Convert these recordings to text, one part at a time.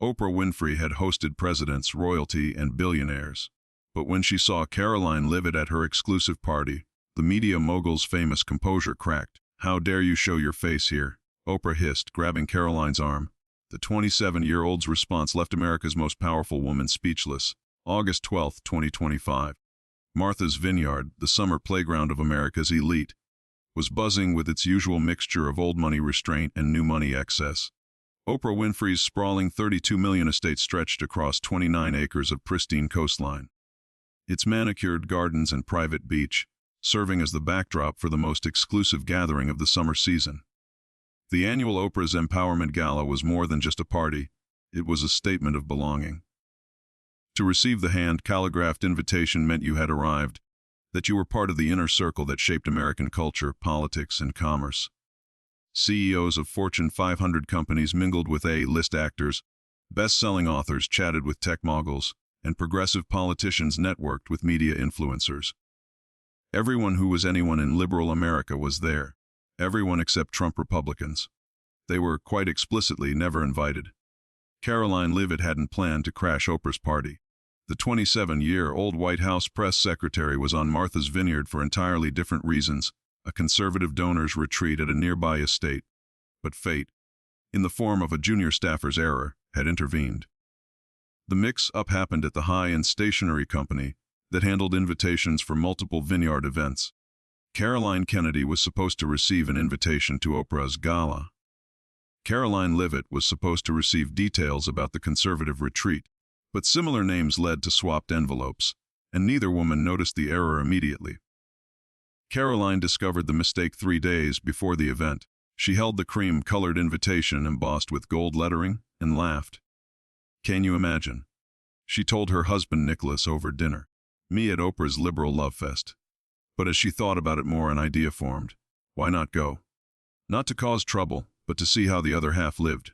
Oprah Winfrey had hosted presidents, royalty, and billionaires. But when she saw Karoline Leavitt at her exclusive party, the media mogul's famous composure cracked. "How dare you show your face here?" Oprah hissed, grabbing Karoline's arm. The 27-year-old's response left America's most powerful woman speechless. August 12, 2025. Martha's Vineyard, the summer playground of America's elite, was buzzing with its usual mixture of old money restraint and new money excess. Oprah Winfrey's sprawling $32 million estate stretched across 29 acres of pristine coastline. Its manicured gardens and private beach, serving as the backdrop for the most exclusive gathering of the summer season. The annual Oprah's Empowerment Gala was more than just a party, it was a statement of belonging. To receive the hand-calligraphed invitation meant you had arrived, that you were part of the inner circle that shaped American culture, politics, and commerce. CEOs of Fortune 500 companies mingled with A-list actors, best-selling authors chatted with tech moguls, and progressive politicians networked with media influencers. Everyone who was anyone in liberal America was there. Everyone except Trump Republicans. They were, quite explicitly, never invited. Karoline Leavitt hadn't planned to crash Oprah's party. The 27-year-old White House press secretary was on Martha's Vineyard for entirely different reasons, a conservative donor's retreat at a nearby estate. But fate, in the form of a junior staffer's error, had intervened. The mix-up happened at the high-end stationery company that handled invitations for multiple vineyard events. Caroline Kennedy was supposed to receive an invitation to Oprah's gala. Karoline Leavitt was supposed to receive details about the conservative retreat, but similar names led to swapped envelopes, and neither woman noticed the error immediately. Karoline discovered the mistake 3 days before the event. She held the cream-colored invitation embossed with gold lettering and laughed. "Can you imagine?" She told her husband Nicholas over dinner. "Me at Oprah's liberal love fest." But as she thought about it more, an idea formed. Why not go? Not to cause trouble, but to see how the other half lived.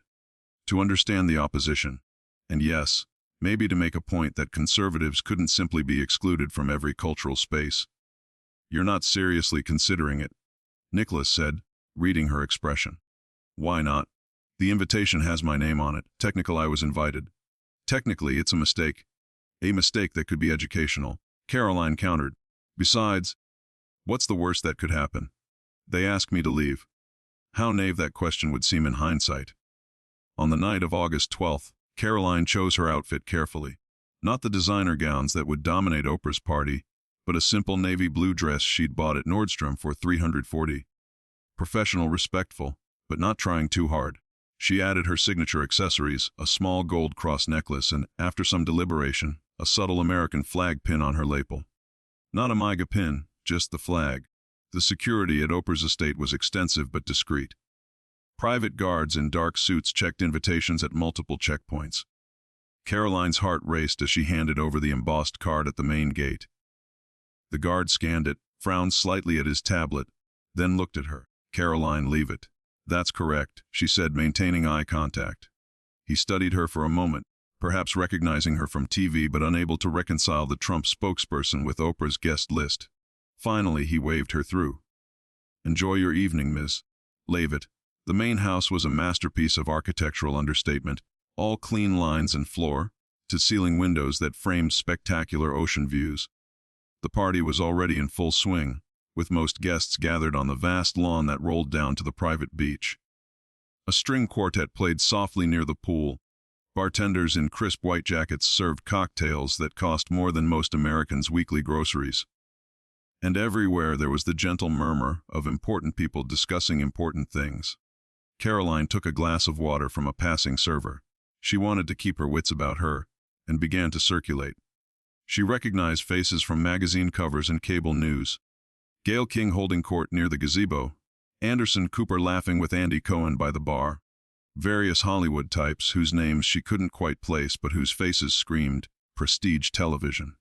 To understand the opposition. And yes, maybe to make a point that conservatives couldn't simply be excluded from every cultural space. "You're not seriously considering it," Nicholas said, reading her expression. "Why not? The invitation has my name on it. Technically, I was invited." "Technically, it's a mistake. A mistake that could be educational," Karoline countered. "Besides, what's the worst that could happen? They ask me to leave." How naive that question would seem in hindsight. On the night of August 12th, Karoline chose her outfit carefully. Not the designer gowns that would dominate Oprah's party, but a simple navy blue dress she'd bought at Nordstrom for $340. Professional, respectful, but not trying too hard. She added her signature accessories, a small gold cross necklace and, after some deliberation, a subtle American flag pin on her lapel. Not a MAGA pin, just the flag. The security at Oprah's estate was extensive but discreet. Private guards in dark suits checked invitations at multiple checkpoints. Karoline's heart raced as she handed over the embossed card at the main gate. The guard scanned it, frowned slightly at his tablet, then looked at her. "Karoline Leavitt." "That's correct," she said, maintaining eye contact. He studied her for a moment, perhaps recognizing her from TV but unable to reconcile the Trump spokesperson with Oprah's guest list. Finally, he waved her through. "Enjoy your evening, Ms. Leavitt." The main house was a masterpiece of architectural understatement, all clean lines and floor-to-ceiling windows that framed spectacular ocean views. The party was already in full swing, with most guests gathered on the vast lawn that rolled down to the private beach. A string quartet played softly near the pool. Bartenders in crisp white jackets served cocktails that cost more than most Americans' weekly groceries. And everywhere there was the gentle murmur of important people discussing important things. Karoline took a glass of water from a passing server. She wanted to keep her wits about her, and began to circulate. She recognized faces from magazine covers and cable news. Gayle King holding court near the gazebo, Anderson Cooper laughing with Andy Cohen by the bar, various Hollywood types whose names she couldn't quite place but whose faces screamed prestige television.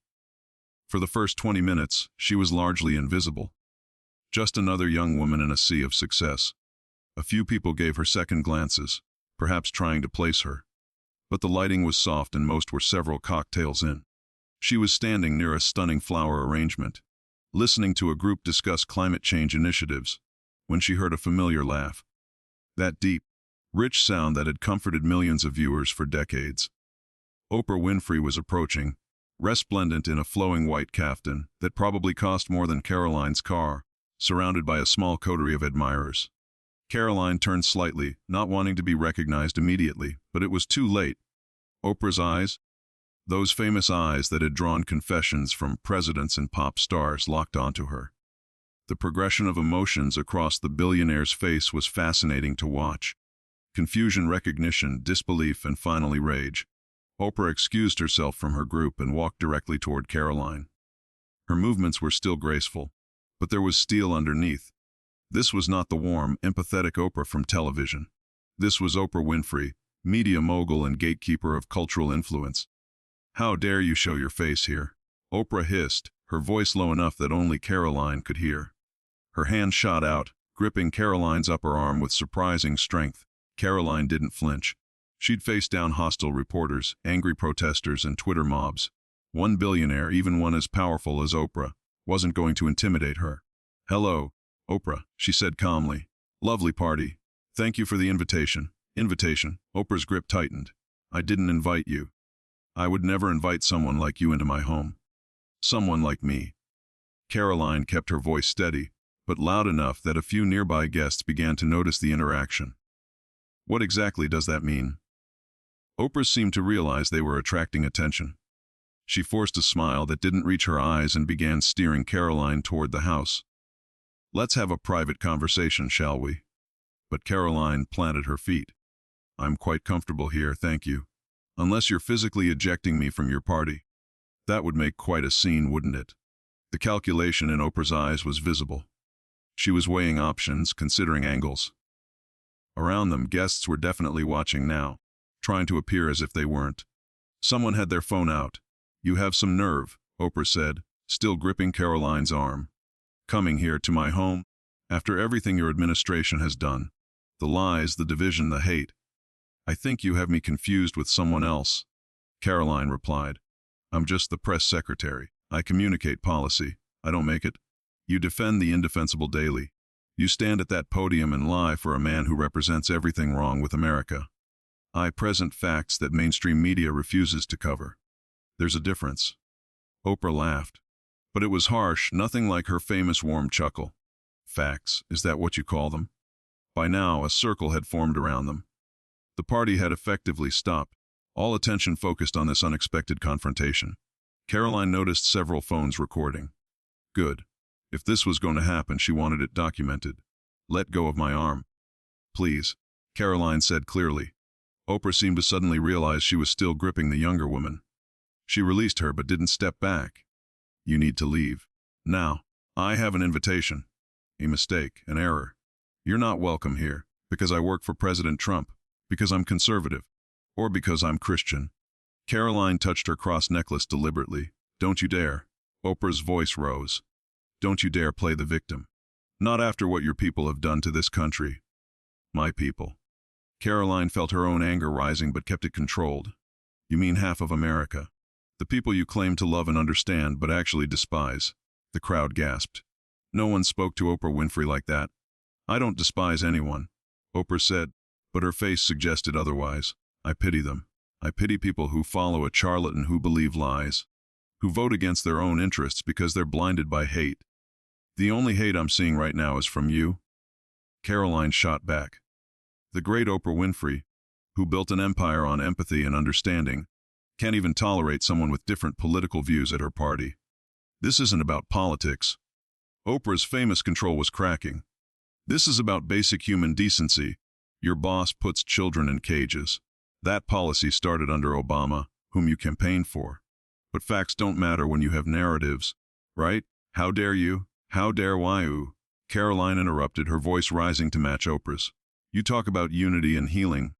For the first 20 minutes, she was largely invisible. Just another young woman in a sea of success. A few people gave her second glances, perhaps trying to place her. But the lighting was soft and most were several cocktails in. She was standing near a stunning flower arrangement, listening to a group discuss climate change initiatives, when she heard a familiar laugh. That deep, rich sound that had comforted millions of viewers for decades. Oprah Winfrey was approaching, resplendent in a flowing white kaftan that probably cost more than Karoline's car, surrounded by a small coterie of admirers. Karoline turned slightly, not wanting to be recognized immediately, but it was too late. Oprah's eyes, those famous eyes that had drawn confessions from presidents and pop stars, locked onto her. The progression of emotions across the billionaire's face was fascinating to watch. Confusion, recognition, disbelief, and finally rage. Oprah excused herself from her group and walked directly toward Karoline. Her movements were still graceful, but there was steel underneath. This was not the warm, empathetic Oprah from television. This was Oprah Winfrey, media mogul and gatekeeper of cultural influence. "How dare you show your face here?" Oprah hissed, her voice low enough that only Karoline could hear. Her hand shot out, gripping Karoline's upper arm with surprising strength. Karoline didn't flinch. She'd faced down hostile reporters, angry protesters, and Twitter mobs. One billionaire, even one as powerful as Oprah, wasn't going to intimidate her. "Hello, Oprah," she said calmly. "Lovely party. Thank you for the invitation." "Invitation?" Oprah's grip tightened. "I didn't invite you. I would never invite someone like you into my home. Someone like me." Karoline kept her voice steady, but loud enough that a few nearby guests began to notice the interaction. "What exactly does that mean?" Oprah seemed to realize they were attracting attention. She forced a smile that didn't reach her eyes and began steering Karoline toward the house. "Let's have a private conversation, shall we?" But Karoline planted her feet. "I'm quite comfortable here, thank you. Unless you're physically ejecting me from your party. That would make quite a scene, wouldn't it?" The calculation in Oprah's eyes was visible. She was weighing options, considering angles. Around them, guests were definitely watching now, trying to appear as if they weren't. Someone had their phone out. "You have some nerve," Oprah said, still gripping Karoline's arm. "Coming here to my home, after everything your administration has done. The lies, the division, the hate. I think you have me confused with someone else." Karoline replied, "I'm just the press secretary. I communicate policy. I don't make it. You defend the indefensible daily. You stand at that podium and lie for a man who represents everything wrong with America. I present facts that mainstream media refuses to cover. There's a difference." Oprah laughed. But it was harsh, nothing like her famous warm chuckle. "Facts, is that what you call them?" By now, a circle had formed around them. The party had effectively stopped, all attention focused on this unexpected confrontation. Karoline noticed several phones recording. Good. If this was going to happen, she wanted it documented. "Let go of my arm." "Please," Karoline said clearly. Oprah seemed to suddenly realize she was still gripping the younger woman. She released her but didn't step back. "You need to leave. Now. I have an invitation." "A mistake, an error. You're not welcome here, because I work for President Trump, because I'm conservative, or because I'm Christian." Karoline touched her cross necklace deliberately. "Don't you dare." Oprah's voice rose. "Don't you dare play the victim. Not after what your people have done to this country." "My people." Karoline felt her own anger rising but kept it controlled. "You mean half of America. The people you claim to love and understand but actually despise." The crowd gasped. No one spoke to Oprah Winfrey like that. "I don't despise anyone," Oprah said, but her face suggested otherwise. "I pity them. I pity people who follow a charlatan, who believe lies, who vote against their own interests because they're blinded by hate. The only hate I'm seeing right now is from you." Karoline shot back. The great Oprah Winfrey, who built an empire on empathy and understanding, can't even tolerate someone with different political views at her party. This isn't about politics. Oprah's famous control was cracking. This is about basic human decency. Your boss puts children in cages. That policy started under Obama, whom you campaigned for. But facts don't matter when you have narratives, right? "How dare you? How dare you?" Karoline interrupted, her voice rising to match Oprah's. "You talk about unity and healing,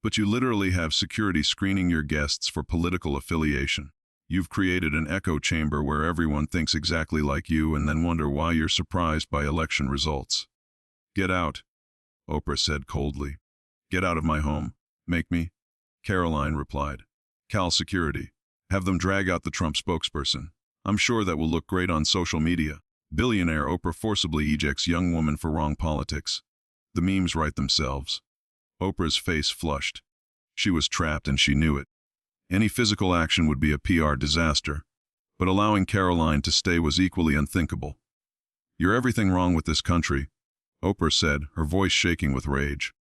but you literally have security screening your guests for political affiliation. You've created an echo chamber where everyone thinks exactly like you and then wonder why you're surprised by election results." "Get out," Oprah said coldly. "Get out of my home. Make me." Karoline replied. "Call security. Have them drag out the Trump spokesperson. I'm sure that will look great on social media. Billionaire Oprah forcibly ejects young woman for wrong politics. The memes write themselves." Oprah's face flushed. She was trapped and she knew it. Any physical action would be a PR disaster, but allowing Karoline to stay was equally unthinkable. "You're everything wrong with this country," Oprah said, her voice shaking with rage.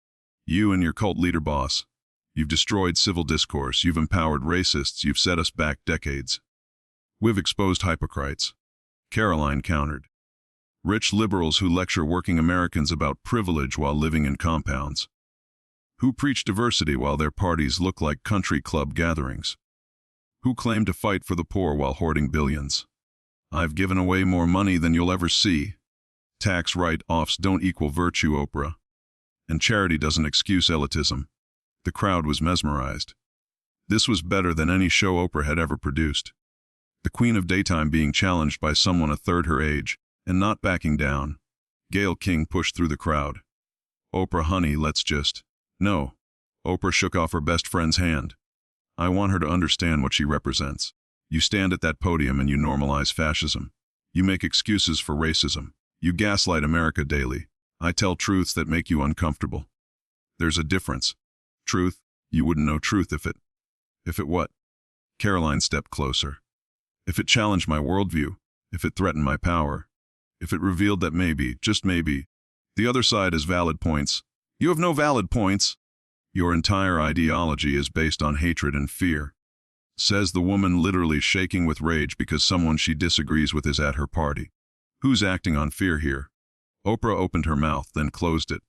"You and your cult leader boss. You've destroyed civil discourse, you've empowered racists, you've set us back decades. We've exposed hypocrites." Karoline countered. "Rich liberals who lecture working Americans about privilege while living in compounds. Who preach diversity while their parties look like country club gatherings. Who claim to fight for the poor while hoarding billions. I've given away more money than you'll ever see. Tax write-offs don't equal virtue, Oprah. And charity doesn't excuse elitism." The crowd was mesmerized. This was better than any show Oprah had ever produced. The queen of daytime being challenged by someone a third her age, and not backing down. Gayle King pushed through the crowd. "Oprah, honey, let's just..." "No." Oprah shook off her best friend's hand. "I want her to understand what she represents. You stand at that podium and you normalize fascism. You make excuses for racism. You gaslight America daily. I tell truths that make you uncomfortable. There's a difference. Truth, you wouldn't know truth if it what?" Karoline stepped closer. "If it challenged my worldview, if it threatened my power, if it revealed that maybe, just maybe, the other side has valid points." "You have no valid points." "Your entire ideology is based on hatred and fear," says the woman, literally shaking with rage because someone she disagrees with is at her party. "Who's acting on fear here?" Oprah opened her mouth, then closed it.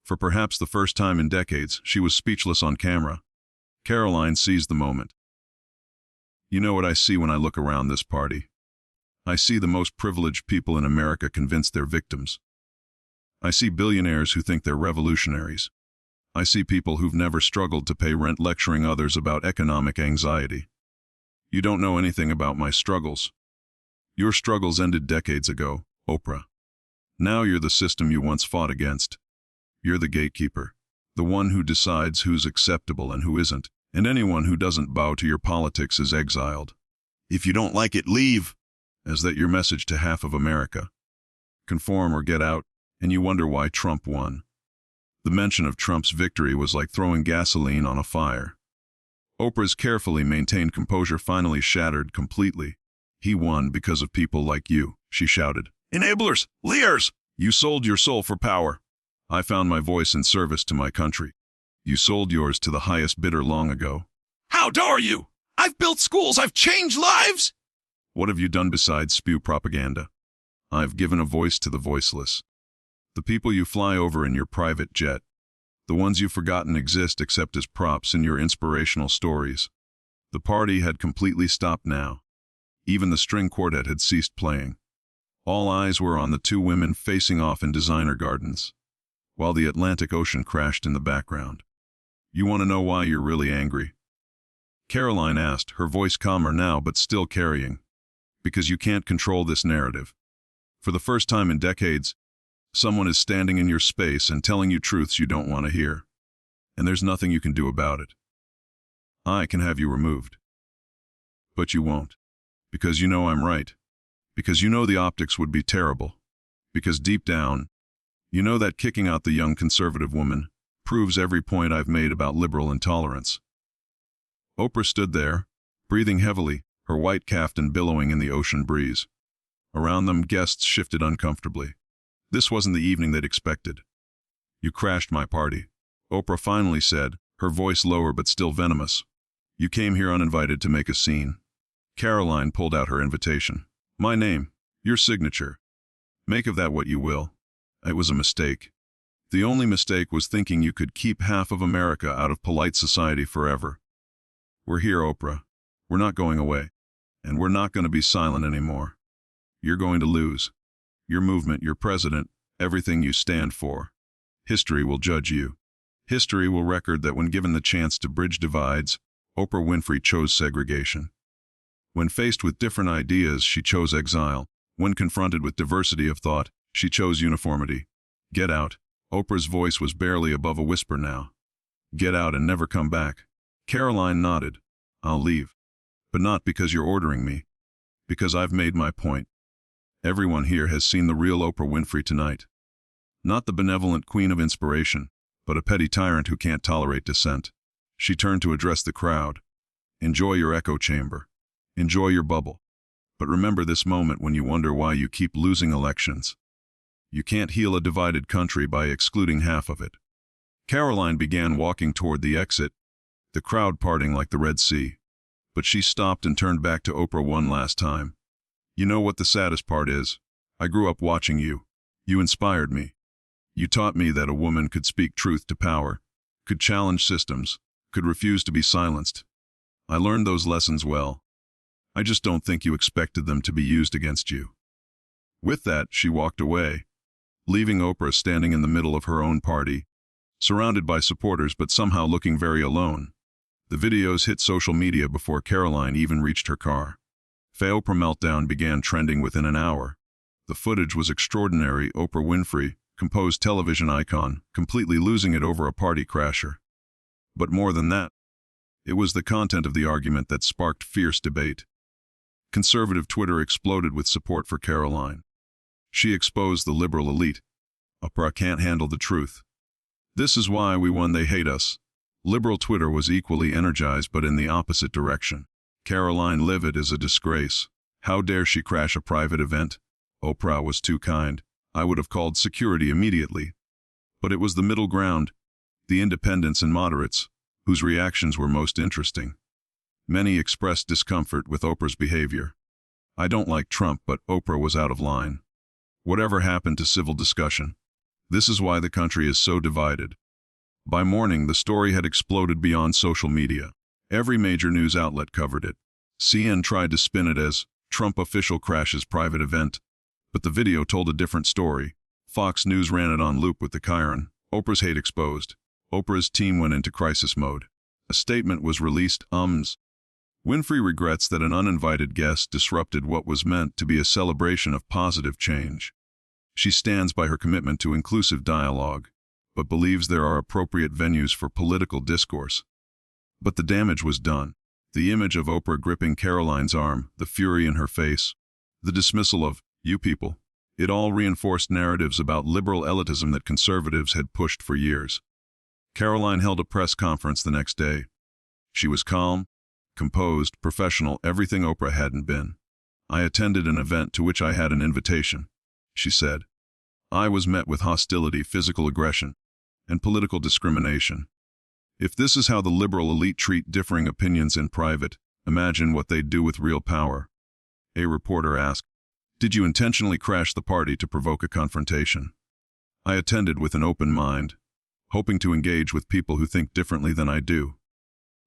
For perhaps the first time in decades, she was speechless on camera. Karoline seized the moment. "You know what I see when I look around this party? I see the most privileged people in America convinced they're victims. I see billionaires who think they're revolutionaries. I see people who've never struggled to pay rent lecturing others about economic anxiety. You don't know anything about my struggles. Your struggles ended decades ago, Oprah. Now you're the system you once fought against. You're the gatekeeper, the one who decides who's acceptable and who isn't, and anyone who doesn't bow to your politics is exiled. If you don't like it, leave. Is that your message to half of America? Conform or get out, and you wonder why Trump won. The mention of Trump's victory was like throwing gasoline on a fire. Oprah's carefully maintained composure finally shattered completely. "He won because of people like you," she shouted. "Enablers! Liars! You sold your soul for power. I found my voice in service to my country. You sold yours to the highest bidder long ago." "How dare you! I've built schools, I've changed lives!" "What have you done besides spew propaganda?" "I've given a voice to the voiceless. The people you fly over in your private jet. The ones you've forgotten exist except as props in your inspirational stories." The party had completely stopped now. Even the string quartet had ceased playing. All eyes were on the two women facing off in designer gardens, while the Atlantic Ocean crashed in the background. "You want to know why you're really angry?" Karoline asked, her voice calmer now but still carrying. "Because you can't control this narrative. For the first time in decades, someone is standing in your space and telling you truths you don't want to hear. And there's nothing you can do about it. I can have you removed. But you won't. Because you know I'm right. Because you know the optics would be terrible. Because deep down, you know that kicking out the young conservative woman proves every point I've made about liberal intolerance." Oprah stood there, breathing heavily, her white kaftan billowing in the ocean breeze. Around them, guests shifted uncomfortably. This wasn't the evening they'd expected. "You crashed my party," Oprah finally said, her voice lower but still venomous. "You came here uninvited to make a scene." Karoline pulled out her invitation. "My name, your signature. Make of that what you will. It was a mistake. The only mistake was thinking you could keep half of America out of polite society forever. We're here, Oprah. We're not going away. And we're not going to be silent anymore. You're going to lose. Your movement, your president, everything you stand for. History will judge you. History will record that when given the chance to bridge divides, Oprah Winfrey chose segregation. When faced with different ideas, she chose exile. When confronted with diversity of thought, she chose uniformity. Get out. Oprah's voice was barely above a whisper now. Get out and never come back. Karoline nodded. I'll leave. But not because you're ordering me. Because I've made my point. Everyone here has seen the real Oprah Winfrey tonight. Not the benevolent queen of inspiration, but a petty tyrant who can't tolerate dissent. She turned to address the crowd. Enjoy your echo chamber. Enjoy your bubble. But remember this moment when you wonder why you keep losing elections. You can't heal a divided country by excluding half of it. Karoline began walking toward the exit, the crowd parting like the Red Sea. But she stopped and turned back to Oprah one last time. You know what the saddest part is? I grew up watching you. You inspired me. You taught me that a woman could speak truth to power, could challenge systems, could refuse to be silenced. I learned those lessons well. I just don't think you expected them to be used against you. With that, she walked away, leaving Oprah standing in the middle of her own party, surrounded by supporters but somehow looking very alone. The videos hit social media before Karoline even reached her car. The Oprah meltdown began trending within an hour. The footage was extraordinary. Oprah Winfrey, composed television icon, completely losing it over a party crasher. But more than that, it was the content of the argument that sparked fierce debate. Conservative Twitter exploded with support for Karoline. She exposed the liberal elite. Oprah can't handle the truth. This is why we won, they hate us. Liberal Twitter was equally energized but in the opposite direction. Karoline Leavitt is a disgrace. How dare she crash a private event? Oprah was too kind. I would have called security immediately. But it was the middle ground, the independents and moderates, whose reactions were most interesting. Many expressed discomfort with Oprah's behavior. I don't like Trump, but Oprah was out of line. Whatever happened to civil discussion? This is why the country is so divided. By morning, the story had exploded beyond social media. Every major news outlet covered it. CNN tried to spin it as Trump official crashes private event, but the video told a different story. Fox News ran it on loop with the Chiron. Oprah's hate exposed. Oprah's team went into crisis mode. A statement was released. Winfrey regrets that an uninvited guest disrupted what was meant to be a celebration of positive change. She stands by her commitment to inclusive dialogue, but believes there are appropriate venues for political discourse. But the damage was done. The image of Oprah gripping Karoline's arm, the fury in her face, the dismissal of, you people, it all reinforced narratives about liberal elitism that conservatives had pushed for years. Karoline held a press conference the next day. She was calm, composed, professional, everything Oprah hadn't been. I attended an event to which I had an invitation, she said. I was met with hostility, physical aggression, and political discrimination. If this is how the liberal elite treat differing opinions in private, imagine what they'd do with real power. A reporter asked, did you intentionally crash the party to provoke a confrontation? I attended with an open mind, hoping to engage with people who think differently than I do.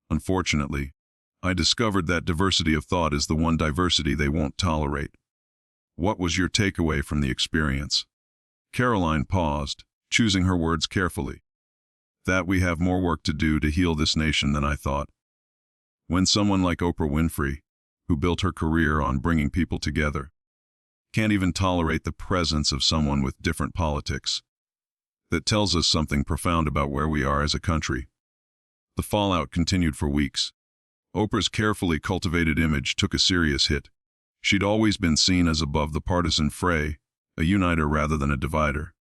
Unfortunately, I discovered that diversity of thought is the one diversity they won't tolerate. What was your takeaway from the experience? Karoline paused, choosing her words carefully. That we have more work to do to heal this nation than I thought. When someone like Oprah Winfrey, who built her career on bringing people together, can't even tolerate the presence of someone with different politics, that tells us something profound about where we are as a country. The fallout continued for weeks. Oprah's carefully cultivated image took a serious hit. She'd always been seen as above the partisan fray, a uniter rather than a divider.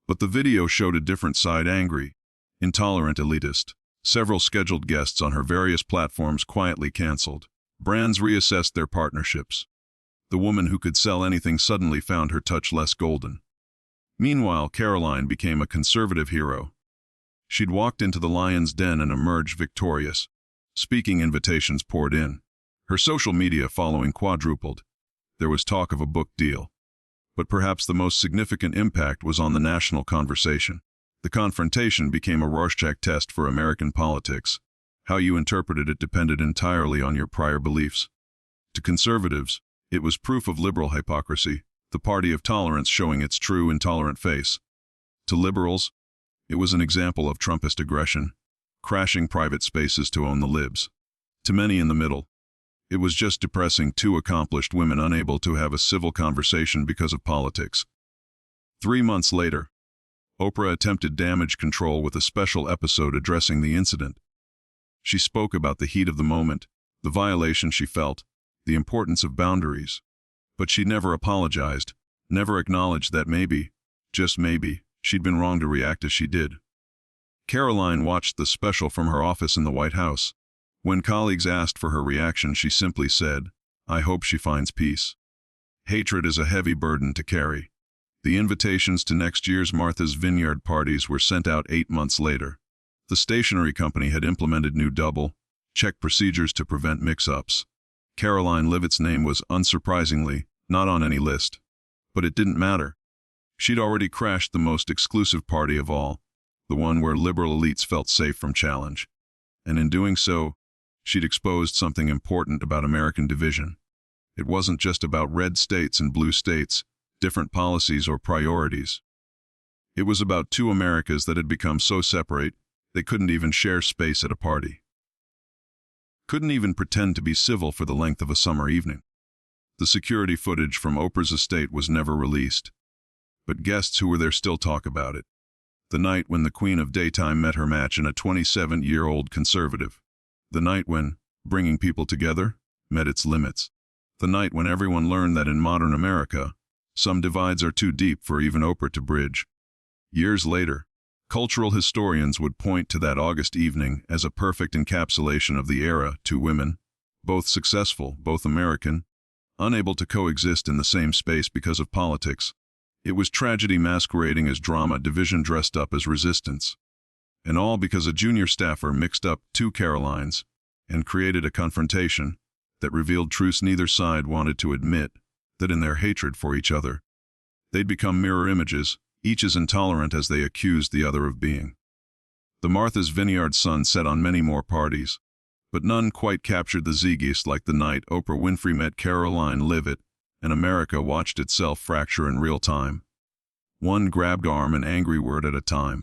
But the video showed a different side, angry, intolerant elitist. Several scheduled guests on her various platforms quietly canceled. Brands reassessed their partnerships. The woman who could sell anything suddenly found her touch less golden. Meanwhile, Karoline became a conservative hero. She'd walked into the lion's den and emerged victorious. Speaking invitations poured in. Her social media following quadrupled. There was talk of a book deal. But perhaps the most significant impact was on the national conversation. The confrontation became a Rorschach test for American politics. How you interpreted it depended entirely on your prior beliefs. To conservatives, it was proof of liberal hypocrisy, the party of tolerance showing its true intolerant face. To liberals, it was an example of Trumpist aggression, crashing private spaces to own the libs. To many in the middle, it was just depressing, two accomplished women unable to have a civil conversation because of politics. 3 months later, Oprah attempted damage control with a special episode addressing the incident. She spoke about the heat of the moment, the violation she felt, the importance of boundaries. But she never apologized, never acknowledged that maybe, just maybe, she'd been wrong to react as she did. Karoline watched the special from her office in the White House. When colleagues asked for her reaction, she simply said, "I hope she finds peace." Hatred is a heavy burden to carry. The invitations to next year's Martha's Vineyard parties were sent out 8 months later. The stationery company had implemented new double-check procedures to prevent mix-ups. Karoline Leavitt's name was, unsurprisingly, not on any list. But it didn't matter. She'd already crashed the most exclusive party of all, the one where liberal elites felt safe from challenge. And in doing so, she'd exposed something important about American division. It wasn't just about red states and blue states, different policies or priorities. It was about two Americas that had become so separate, they couldn't even share space at a party. Couldn't even pretend to be civil for the length of a summer evening. The security footage from Oprah's estate was never released. But guests who were there still talk about it. The night when the Queen of Daytime met her match in a 27-year-old conservative. The night when bringing people together met its limits. The night when everyone learned that in modern America, some divides are too deep for even Oprah to bridge. Years later, cultural historians would point to that August evening as a perfect encapsulation of the era. Two women, both successful, both American, unable to coexist in the same space because of politics. It was tragedy masquerading as drama, division dressed up as resistance. And all because a junior staffer mixed up two Karolines and created a confrontation that revealed truths neither side wanted to admit, that in their hatred for each other, they'd become mirror images, each as intolerant as they accused the other of being. The Martha's Vineyard sun set on many more parties, but none quite captured the zeitgeist like the night Oprah Winfrey met Karoline Leavitt, and America watched itself fracture in real time. One grabbed arm and angry word at a time.